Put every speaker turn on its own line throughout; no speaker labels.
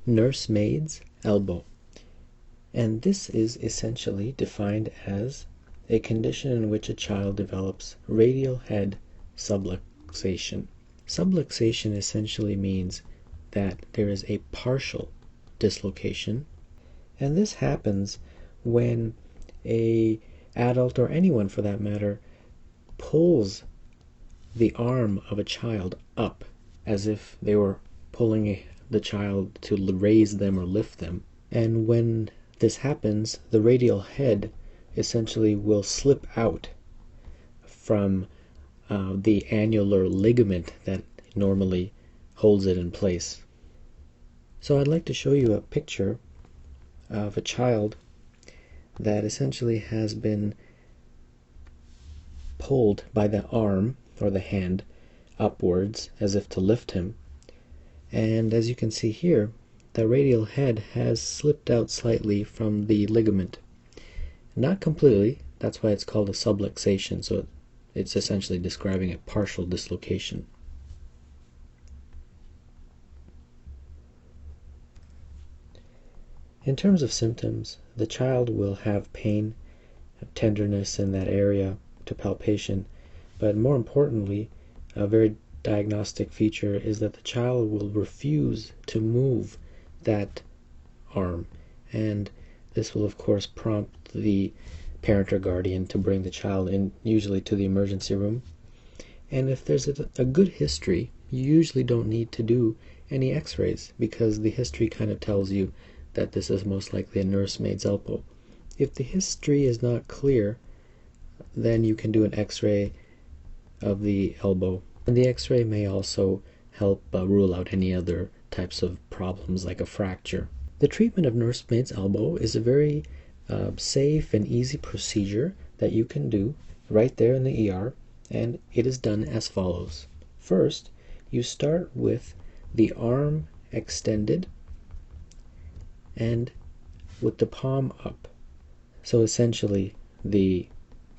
Nursemaids Elbow. And this is essentially defined as a condition in which a child develops radial head subluxation. Subluxation essentially means that there is a partial dislocation, and this happens when a adult, or anyone for that matter, pulls the arm of a child up as if they were pulling the child to raise them or lift them. And when this happens, the radial head essentially will slip out from the annular ligament that normally holds it in place. So I'd like to show you a picture of a child that essentially has been pulled by the arm or the hand upwards as if to lift him. And as you can see here, the radial head has slipped out slightly from the ligament. Not completely, that's why it's called a subluxation, so it's essentially describing a partial dislocation. In terms of symptoms, the child will have pain, tenderness in that area to palpation, but more importantly, a very diagnostic feature is that the child will refuse to move that arm, and this will of course prompt the parent or guardian to bring the child in, usually to the emergency room. And if there's a good history, you usually don't need to do any x-rays, because the history kind of tells you that this is most likely a nursemaid's elbow. If the history is not clear, then you can do an x-ray of the elbow, and the x-ray may also help rule out any other types of problems like a fracture. The treatment of nursemaid's elbow is a very safe and easy procedure that you can do right there in the ER, and it is done as follows. First, you start with the arm extended and with the palm up. So essentially the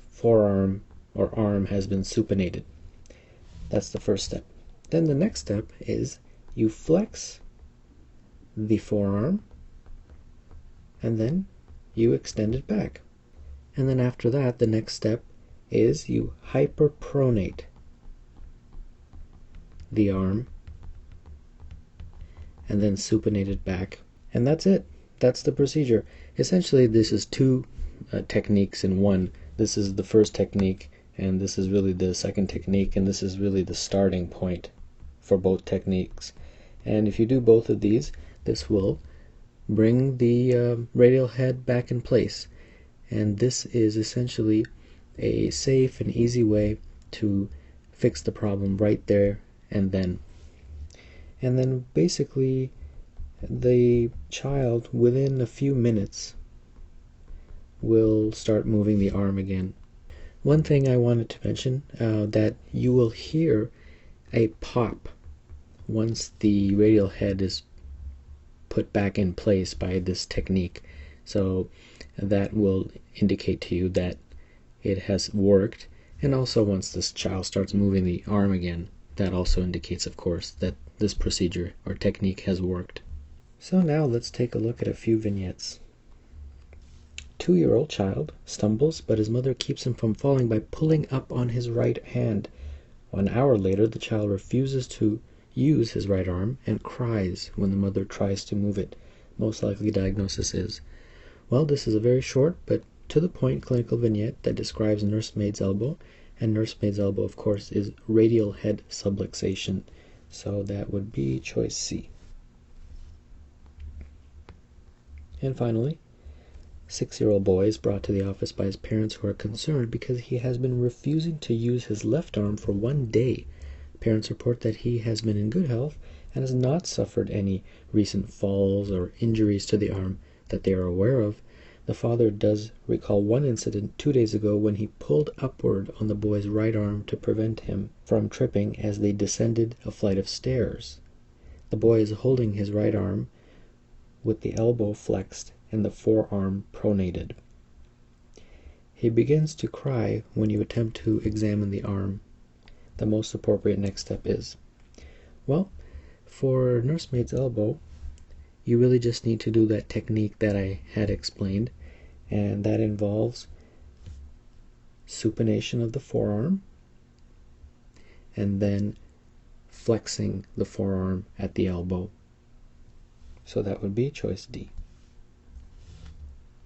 forearm or arm has been supinated. That's the first step. Then the next step is you flex the forearm and then you extend it back. And then after that, the next step is you hyperpronate the arm and then supinate it back. And that's it. That's the procedure. Essentially, this is two techniques in one. This is the first technique, and this is really the second technique, and this is really the starting point for both techniques. And if you do both of these, this will bring the radial head back in place. And this is essentially a safe and easy way to fix the problem right there and then. And then basically the child within a few minutes will start moving the arm again. One thing I wanted to mention, that you will hear a pop once the radial head is put back in place by this technique. So that will indicate to you that it has worked. And also once this child starts moving the arm again, that also indicates, of course, that this procedure or technique has worked. So now let's take a look at a few vignettes. 2-year-old child stumbles, but his mother keeps him from falling by pulling up on his right hand. 1 hour later, the child refuses to use his right arm and cries when the mother tries to move it. Most likely diagnosis is, well, this is a very short but to the point clinical vignette that describes nursemaid's elbow, and nursemaid's elbow, of course, is radial head subluxation. So that would be choice C. And finally, 6-year-old boy is brought to the office by his parents, who are concerned because he has been refusing to use his left arm for 1 day. Parents report that he has been in good health and has not suffered any recent falls or injuries to the arm that they are aware of. The father does recall one incident 2 days ago when he pulled upward on the boy's right arm to prevent him from tripping as they descended a flight of stairs. The boy is holding his right arm with the elbow flexed and the forearm pronated. He begins to cry when you attempt to examine the arm. The most appropriate next step is, well, for nursemaid's elbow, you really just need to do that technique that I had explained, and that involves supination of the forearm and then flexing the forearm at the elbow. So that would be choice D.